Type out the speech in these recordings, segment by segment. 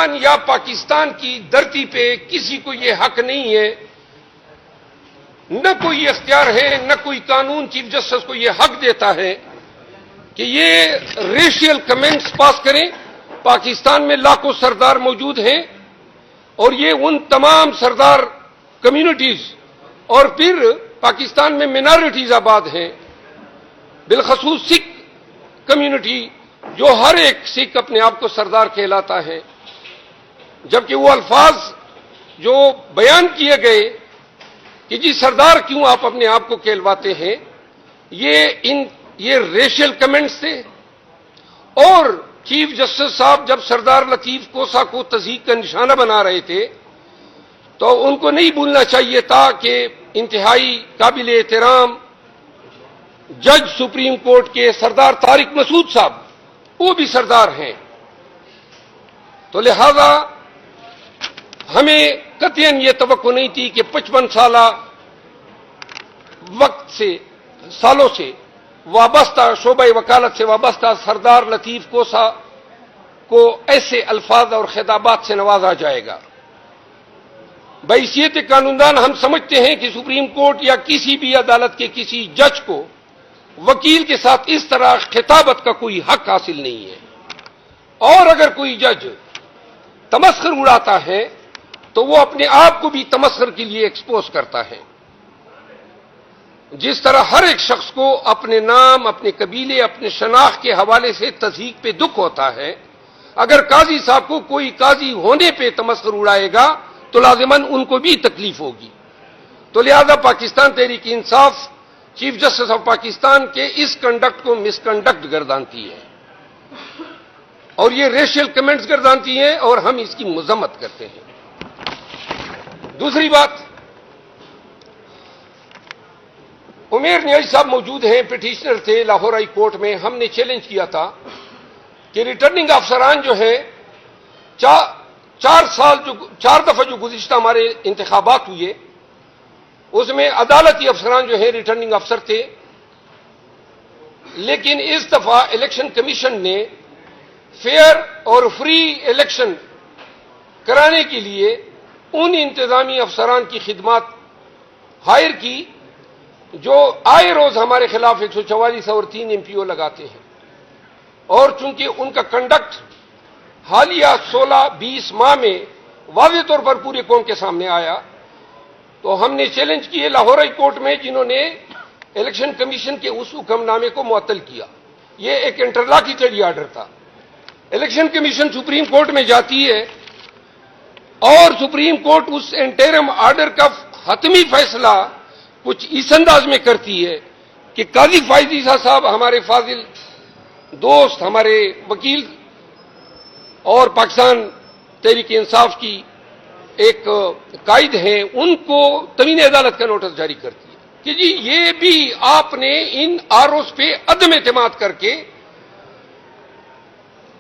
ہندوستان یا پاکستان کی دھرتی پہ کسی کو یہ حق نہیں ہے، نہ کوئی اختیار ہے، نہ کوئی قانون چیف جسٹس کو یہ حق دیتا ہے کہ یہ ریشیل کمنٹس پاس کریں. پاکستان میں لاکھوں سردار موجود ہیں اور یہ ان تمام سردار کمیونٹیز اور پھر پاکستان میں منارٹیز آباد ہیں، بالخصوص سکھ کمیونٹی، جو ہر ایک سکھ اپنے آپ کو سردار کہلاتا ہے، جبکہ وہ الفاظ جو بیان کیے گئے کہ جی سردار کیوں آپ اپنے آپ کو کہلواتے ہیں، یہ ریشیل کمنٹس تھے. اور چیف جسٹس صاحب جب سردار لطیف کوسا کو تضحیک کا نشانہ بنا رہے تھے تو ان کو نہیں بھولنا چاہیے تھا کہ انتہائی قابل احترام جج سپریم کورٹ کے سردار طارق مسعود صاحب وہ بھی سردار ہیں. تو لہذا ہمیں قطعاً یہ توقع نہیں تھی کہ 55 سالہ وقت سے سالوں سے وابستہ شعبہ وکالت سے وابستہ سردار لطیف کوسا کو ایسے الفاظ اور خطابات سے نوازا جائے گا. بحیثیت قانوندان ہم سمجھتے ہیں کہ سپریم کورٹ یا کسی بھی عدالت کے کسی جج کو وکیل کے ساتھ اس طرح خطابت کا کوئی حق حاصل نہیں ہے، اور اگر کوئی جج تمسخر اڑاتا ہے تو وہ اپنے آپ کو بھی تمسخر کے لیے ایکسپوز کرتا ہے. جس طرح ہر ایک شخص کو اپنے نام، اپنے قبیلے، اپنے شناخت کے حوالے سے تضحیک پہ دکھ ہوتا ہے، اگر قاضی صاحب کو کوئی قاضی ہونے پہ تمسخر اڑائے گا تو لازماً ان کو بھی تکلیف ہوگی. تو لہذا Pakistan Tehreek Insaf chief justice of Pakistan کے اس کنڈکٹ کو مس کنڈکٹ گردانتی ہے اور یہ ریشیل کمنٹس گردانتی ہے اور ہم اس کی مذمت کرتے ہیں. دوسری بات، عمیر نیازی صاحب موجود ہیں، پٹیشنر تھے لاہور ہائی کورٹ میں. ہم نے چیلنج کیا تھا کہ ریٹرننگ افسران جو ہیں 4 دفعہ جو گزشتہ ہمارے انتخابات ہوئے اس میں عدالتی افسران جو ہیں ریٹرننگ افسر تھے، لیکن اس دفعہ الیکشن کمیشن نے فیئر اور فری الیکشن کرانے کے لیے ان انتظامی افسران کی خدمات ہائر کی جو آئے روز ہمارے خلاف 144 اور 3 MPO لگاتے ہیں. اور چونکہ ان کا کنڈکٹ حالیہ 16-20 ماہ میں واضح طور پر پورے قوم کے سامنے آیا تو ہم نے چیلنج کیے لاہور ہائی کورٹ میں، جنہوں نے الیکشن کمیشن کے اس حکم نامے کو معطل کیا. یہ ایک انٹرلاکیٹری آرڈر تھا. الیکشن کمیشن سپریم کورٹ میں جاتی ہے اور سپریم کورٹ اس انٹرم آرڈر کا حتمی فیصلہ کچھ اس انداز میں کرتی ہے کہ قاضی فائز عیسیٰ صاحب ہمارے فاضل دوست، ہمارے وکیل اور پاکستان تحریک انصاف کی ایک قائد ہیں، ان کو تمین عدالت کا نوٹس جاری کرتی ہے کہ جی یہ بھی آپ نے ان آروز پہ عدم اعتماد کر کے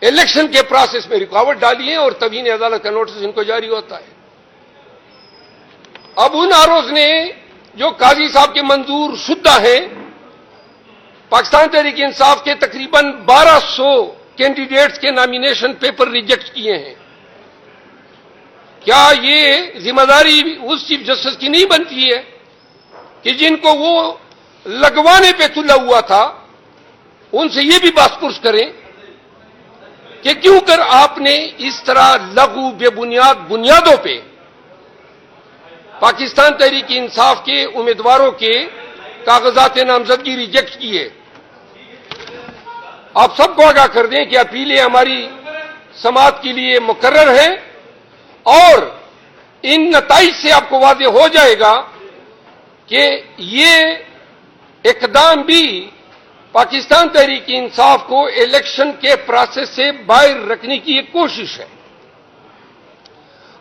الیکشن کے پروسیس میں رکاوٹ ڈالی ہے اور تمین عدالت کا نوٹس ان کو جاری ہوتا ہے. اب ان آروز نے جو قاضی صاحب کے منظور شدہ ہیں، پاکستان تحریک انصاف کے تقریباً 1200 کینڈیڈیٹس کے نامینیشن پیپر ریجیکٹ کیے ہیں. کیا یہ ذمہ داری اس چیف جسٹس کی نہیں بنتی ہے کہ جن کو وہ لگوانے پہ تلا ہوا تھا ان سے یہ بھی باس پرس کریں کہ کیوں کر آپ نے اس طرح لغو بے بنیادوں پہ پاکستان تحریک انصاف کے امیدواروں کے کاغذات نامزدگی ریجیکٹ کیے. آپ سب کو آگاہ کر دیں کہ اپیلیں ہماری سماعت کے لیے مقرر ہیں اور ان نتائج سے آپ کو واضح ہو جائے گا کہ یہ اقدام بھی پاکستان تحریک انصاف کو الیکشن کے پروسیس سے باہر رکھنے کی ایک کوشش ہے.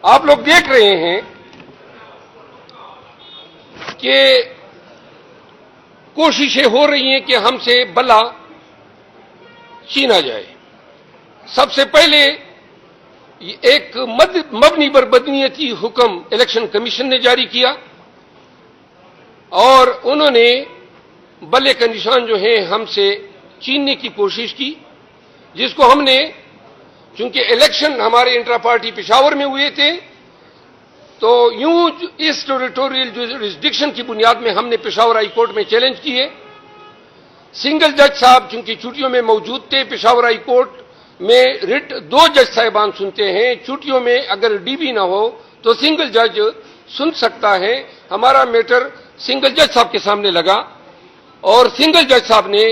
آپ لوگ دیکھ رہے ہیں کہ کوششیں ہو رہی ہیں کہ ہم سے بلا چھینا جائے. سب سے پہلے ایک مبنی بر بدنیتی حکم الیکشن کمیشن نے جاری کیا اور انہوں نے بلے کا نشان جو ہے ہم سے چھیننے کی کوشش کی، جس کو ہم نے چونکہ الیکشن ہمارے انٹرا پارٹی پشاور میں ہوئے تھے تو یوں اس ٹیریٹوریل جورسڈکشن کی بنیاد میں ہم نے پشاور ہائی کورٹ میں چیلنج کیے. سنگل جج صاحب چونکہ چھٹیوں میں موجود تھے، پشاور ہائی کورٹ میں رٹ 2 جج صاحبان سنتے ہیں، چھٹیوں میں اگر ڈی بی نہ ہو تو سنگل جج سن سکتا ہے. ہمارا میٹر سنگل جج صاحب کے سامنے لگا اور سنگل جج صاحب نے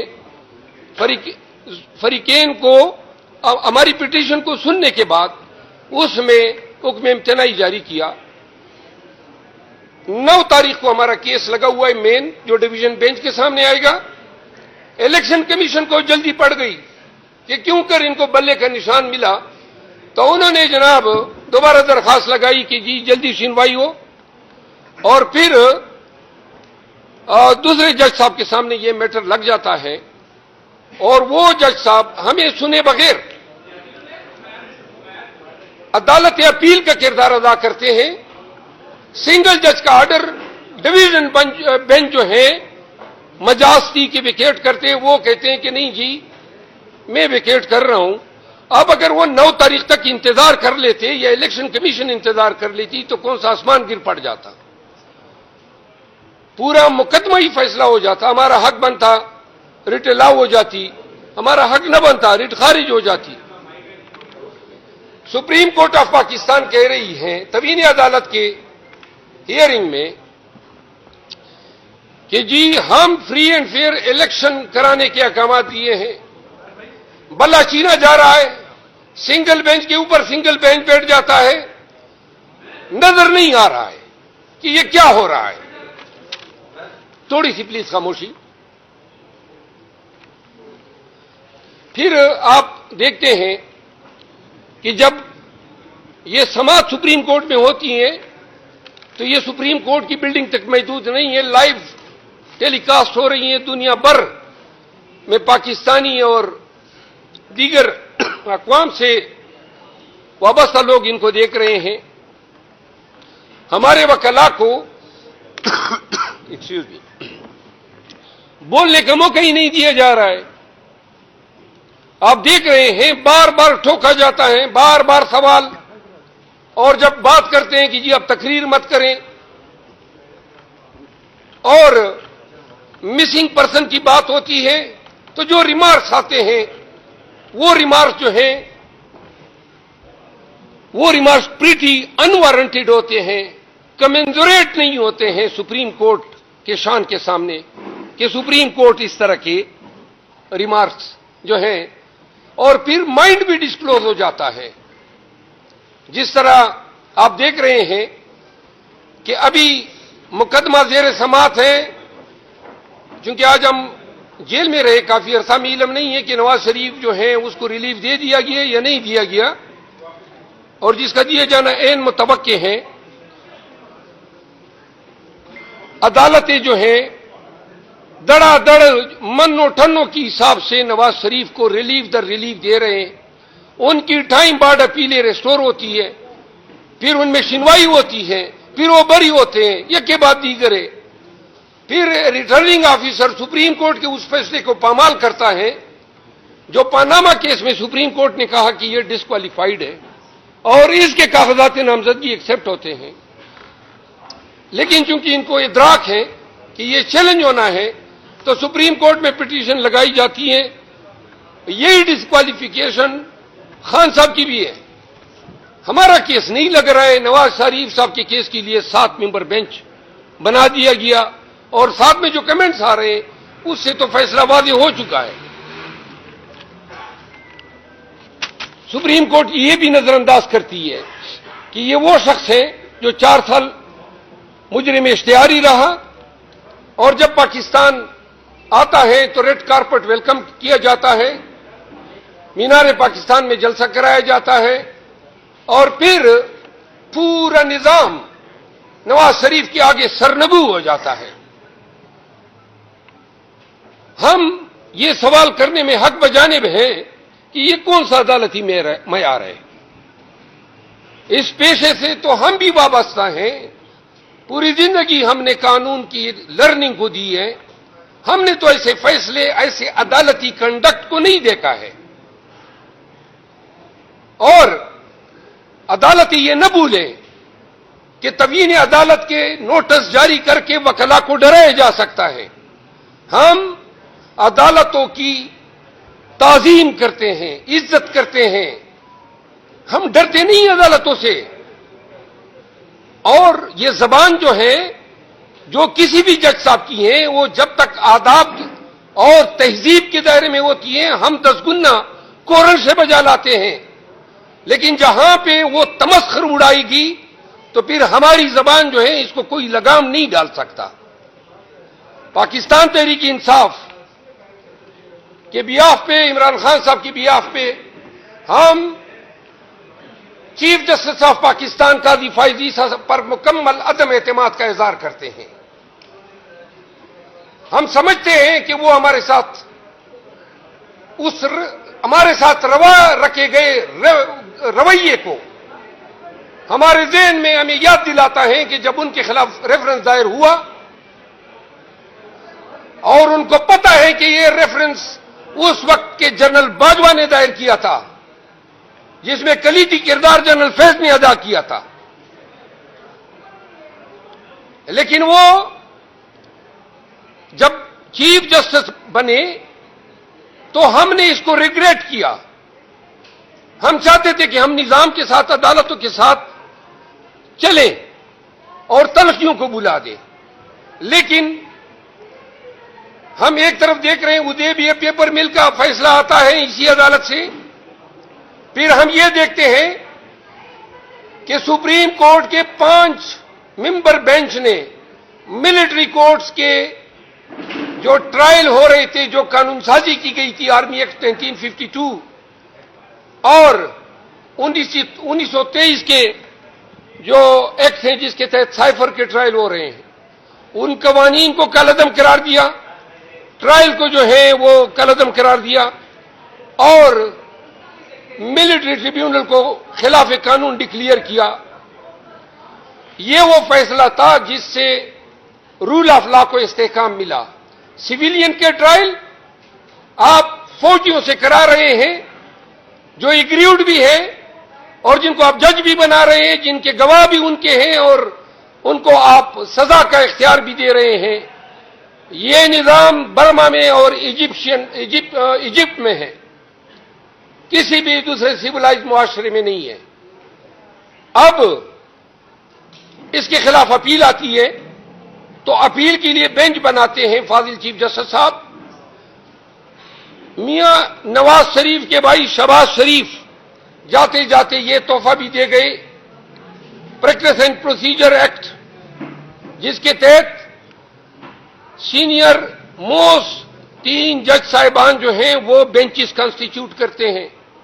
فریقین کو ہماری پٹیشن کو سننے کے بعد اس میں حکم امتناعی جاری کیا. 9 تاریخ کو ہمارا کیس لگا ہوا ہے مین، جو ڈویژن بینچ کے سامنے آئے گا. الیکشن کمیشن کو جلدی پڑ گئی کہ کیوں کر ان کو بلے کا نشان ملا، تو انہوں نے جناب دوبارہ درخواست لگائی کہ جی جلدی سنوائی ہو، اور پھر دوسرے جج صاحب کے سامنے یہ میٹر لگ جاتا ہے اور وہ جج صاحب ہمیں سنے بغیر عدالت اپیل کا کردار ادا کرتے ہیں. سنگل جج کا آرڈر ڈویژن بینچ جو ہے مجازتی کے ویکیٹ کرتے ہیں، وہ کہتے ہیں کہ نہیں جی میں ویکیٹ کر رہا ہوں. اب اگر وہ 9 تاریخ تک انتظار کر لیتے یا الیکشن کمیشن انتظار کر لیتی تو کون سا آسمان گر پڑ جاتا، پورا مقدمہ ہی فیصلہ ہو جاتا. ہمارا حق بنتا ریٹ الاؤ ہو جاتی، ہمارا حق نہ بنتا ریٹ خارج ہو جاتی. سپریم کورٹ آف پاکستان کہہ رہی ہے توہین عدالت کے ہیئرنگ میں کہ جی ہم فری اینڈ فیئر الیکشن کرانے کے احکامات دیے ہیں. بلا چینا جا رہا ہے، سنگل بینچ کے اوپر سنگل بینچ بیٹھ جاتا ہے، نظر نہیں آ رہا ہے کہ یہ کیا ہو رہا ہے. تھوڑی سی پلیز خاموشی. پھر آپ دیکھتے ہیں کہ جب یہ سماعت سپریم کورٹ میں ہوتی ہیں تو یہ سپریم کورٹ کی بلڈنگ تک محدود نہیں ہے، لائیو ٹیلی کاسٹ ہو رہی ہیں دنیا بھر میں. پاکستانی اور دیگر اقوام سے وابستہ لوگ ان کو دیکھ رہے ہیں. ہمارے وکلاء کو بولنے کا موقع ہی نہیں دیا جا رہا ہے. آپ دیکھ رہے ہیں بار بار ٹھوکا جاتا ہے، بار بار سوال، اور جب بات کرتے ہیں کہ جی اب تقریر مت کریں اور مسنگ پرسن کی بات ہوتی ہے تو جو ریمارکس آتے ہیں وہ ریمارکس جو ہیں وہ ریمارکس پریٹی انوارنٹیڈ ہوتے ہیں، کمنزوریٹ نہیں ہوتے ہیں سپریم کورٹ کے شان کے سامنے کہ سپریم کورٹ اس طرح کے ریمارکس جو ہیں، اور پھر مائنڈ بھی ڈسکلوز ہو جاتا ہے. جس طرح آپ دیکھ رہے ہیں کہ ابھی مقدمہ زیر سماعت ہے، چونکہ آج ہم جیل میں رہے کافی عرصہ، میں علم نہیں ہے کہ نواز شریف جو ہیں اس کو ریلیف دے دیا گیا یا نہیں دیا گیا، اور جس کا دیے جانا عین متوقع ہے. عدالتیں جو ہیں دڑا دڑ منو ٹنوں کی حساب سے نواز شریف کو ریلیف در ریلیف دے رہے ہیں. ان کی ٹائم بارڈ اپیلیں ریسٹور ہوتی ہے، پھر ان میں سنوائی ہوتی ہے، پھر وہ بری ہوتے ہیں یک کے بعد دیگر ہے. پھر ریٹرننگ آفیسر سپریم کورٹ کے اس فیصلے کو پامال کرتا ہے جو پاناما کیس میں سپریم کورٹ نے کہا کہ یہ ڈسکوالیفائڈ ہے اور اس کے کاغذات نامزدگی ایکسپٹ ہوتے ہیں. لیکن چونکہ ان کو ادراک ہے کہ یہ چیلنج ہونا ہے تو سپریم کورٹ میں پٹیشن لگائی جاتی ہے. یہی ڈسکوالیفیکیشن خان صاحب کی بھی ہے. ہمارا کیس نہیں لگ رہا ہے، نواز شریف صاحب کے کیس کے لیے 7 ممبر بینچ بنا دیا گیا، اور ساتھ میں جو کمنٹس آ رہے ہیں اس سے تو فیصلہ واضح ہو چکا ہے. سپریم کورٹ یہ بھی نظر انداز کرتی ہے کہ یہ وہ شخص ہے جو 4 سال مجرم اشتہاری رہا، اور جب پاکستان آتا ہے تو ریڈ کارپٹ ویلکم کیا جاتا ہے، مینار پاکستان میں جلسہ کرایا جاتا ہے، اور پھر پورا نظام نواز شریف کے آگے سرنگو ہو جاتا ہے. ہم یہ سوال کرنے میں حق بجانب ہیں کہ یہ کون سا عدالتی معیار ہے. اس پیشے سے تو ہم بھی وابستہ ہیں، پوری زندگی ہم نے قانون کی لرننگ کو دی ہے، ہم نے تو ایسے فیصلے ایسے عدالتی کنڈکٹ کو نہیں دیکھا ہے. اور عدالت یہ نہ بھولے کہ توہین عدالت کے نوٹس جاری کر کے وکلا کو ڈرایا جا سکتا ہے. ہم عدالتوں کی تعظیم کرتے ہیں، عزت کرتے ہیں، ہم ڈرتے نہیں عدالتوں سے. اور یہ زبان جو ہے جو کسی بھی جج صاحب کی ہیں، وہ جب تک آداب اور تہذیب کے دائرے میں ہوتی ہیں ہم 10 گنا کورن سے بجا لاتے ہیں. لیکن جہاں پہ وہ تمسخر اڑائے گی تو پھر ہماری زبان جو ہے اس کو کوئی لگام نہیں ڈال سکتا. پاکستان تحریک انصاف کے بیاف پہ، عمران خان صاحب کی بیاف پہ ہم چیف جسٹس آف پاکستان قاضی فائز عیسیٰ پر مکمل عدم اعتماد کا اظہار کرتے ہیں. ہم سمجھتے ہیں کہ وہ ہمارے ساتھ روا رکھے گئے رویے کو ہمارے ذہن میں ہمیں یاد دلاتا ہے کہ جب ان کے خلاف ریفرنس دائر ہوا اور ان کو پتا ہے کہ یہ ریفرنس اس وقت کے جنرل باجوہ نے دائر کیا تھا، جس میں کلیدی کردار جنرل فیض نے ادا کیا تھا. لیکن وہ جب چیف جسٹس بنے تو ہم نے اس کو ریگریٹ کیا. ہم چاہتے تھے کہ ہم نظام کے ساتھ، عدالتوں کے ساتھ چلیں اور تلخیوں کو بلا دیں. لیکن ہم ایک طرف دیکھ رہے ہیں ادے بھی پیپر مل کا فیصلہ آتا ہے اسی عدالت سے، پھر ہم یہ دیکھتے ہیں کہ سپریم کورٹ کے 5 ممبر بینچ نے ملٹری کورٹس کے جو ٹرائل ہو رہے تھے، جو قانون سازی کی گئی تھی آرمی ایکٹ 1952 اور 1923 کے جو ایکٹ ہیں جس کے تحت سائفر کے ٹرائل ہو رہے ہیں، ان قوانین کو کالعدم قرار دیا، ٹرائل کو جو ہے وہ کالعدم قرار دیا اور ملٹری ٹریبیونل کو خلاف قانون ڈکلیئر کیا. یہ وہ فیصلہ تھا جس سے رول آف لا کو استحکام ملا. سویلین کے ٹرائل آپ فوجیوں سے کرا رہے ہیں جو ایگریوڈ بھی ہے اور جن کو آپ جج بھی بنا رہے ہیں، جن کے گواہ بھی ان کے ہیں اور ان کو آپ سزا کا اختیار بھی دے رہے ہیں. یہ نظام برما میں اور ایجپٹ میں ہے، کسی بھی دوسرے سیولائز معاشرے میں نہیں ہے. اب اس کے خلاف اپیل آتی ہے تو اپیل کے لیے بینچ بناتے ہیں فاضل چیف جسٹس صاحب. میاں نواز شریف کے بھائی شہباز شریف جاتے جاتے یہ تحفہ بھی دے گئے، پریکٹس اینڈ پروسیجر ایکٹ، جس کے تحت سینئر موسٹ 3 جج صاحبان جو ہیں وہ بینچز کنسٹیٹیوٹ کرتے ہیں.